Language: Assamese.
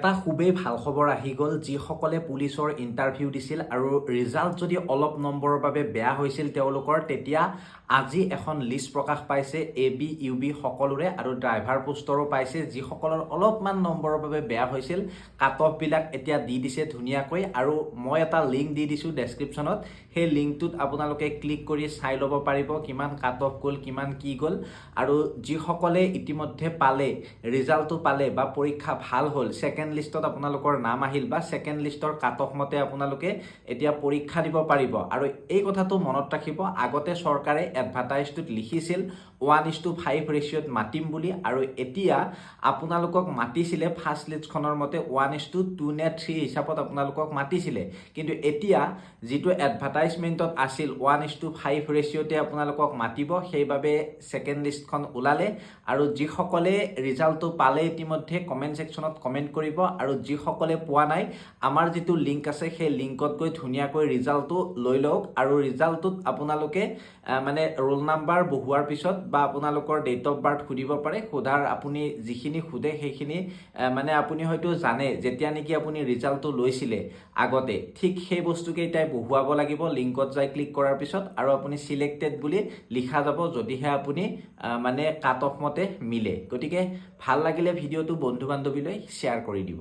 এটা খুবেই ভাল খবৰ আহি গ'ল যিসকলে পুলিচৰ ইণ্টাৰভিউ দিছিল আৰু ৰিজাল্ট যদি অলপ নম্বৰৰ বাবে বেয়া হৈছিল তেওঁলোকৰ তেতিয়া আজি এখন লিষ্ট প্ৰকাশ পাইছে AB UB সকলোৰে আৰু ড্ৰাইভাৰ পোষ্টৰো পাইছে যিসকলৰ অলপমান নম্বৰৰ বাবে বেয়া হৈছিল কাট অফবিলাক এতিয়া দি দিছে ধুনীয়াকৈ আৰু মই এটা লিংক দি দিছোঁ ডেছক্ৰিপশ্যনত সেই লিংকটোত আপোনালোকে ক্লিক কৰি চাই ল'ব পাৰিব কিমান কাট অফ গ'ল কিমান কি গ'ল আৰু যিসকলে ইতিমধ্যে পালে ৰিজাল্টটো পালে বা পৰীক্ষা ভাল হ'ল ছেকেণ্ড লিষ্টত আপোনালোকৰ নাম আহিল বা ছেকেণ্ড লিষ্টৰ কাট অফ মতে আপোনালোকে এতিয়া পৰীক্ষা দিব পাৰিব আৰু এই কথাটো মনত ৰাখিব আগতে চৰকাৰে এডভাৰটাইজটোত লিখিছিল 1:5 ৰেচিঅ'ত মাতিম বুলি আৰু এতিয়া আপোনালোকক মাতিছিলে ফাৰ্ষ্ট লিষ্টখনৰ মতে 1:2 নে 3 হিচাপত আপোনালোকক মাতিছিলে কিন্তু এতিয়া যিটো এডভাৰটাইজমেণ্টত আছিল 1:5 ৰেচিঅ'তে আপোনালোকক মাতিব সেইবাবে ছেকেণ্ড লিষ্টখন ওলালে আৰু যিসকলে ৰিজাল্টটো পালে ইতিমধ্যে কমেণ্ট ছেকশ্যনত কমেণ্ট কৰিব আৰু যিসকলে পোৱা নাই আমাৰ যিটো লিংক আছে সেই লিংকত গৈ ধুনীয়াকৈ ৰিজাল্টটো লৈ লওক আৰু ৰিজাল্টটোত আপোনালোকে মানে ৰোল নাম্বাৰ বহুৱাৰ পিছত বা আপোনালোকৰ ডেট অফ বাৰ্থ সুধিব পাৰে সোধাৰ আপুনি যিখিনি সোধে সেইখিনি মানে আপুনি হয়তো জানে যেতিয়া নেকি আপুনি ৰিজাল্টটো লৈছিলে আগতে ঠিক সেই বস্তুকেইটাই বহুৱাব লাগিব লিংকত যাই ক্লিক কৰাৰ পিছত আৰু আপুনি সিলেক্টেড বুলি লিখা যাব যদিহে আপুনি মানে কাট অফ মতে মিলে গতিকে ভাল লাগিলে ভিডিঅ'টো বন্ধু বান্ধৱীলৈ শ্বেয়াৰ কৰি দিব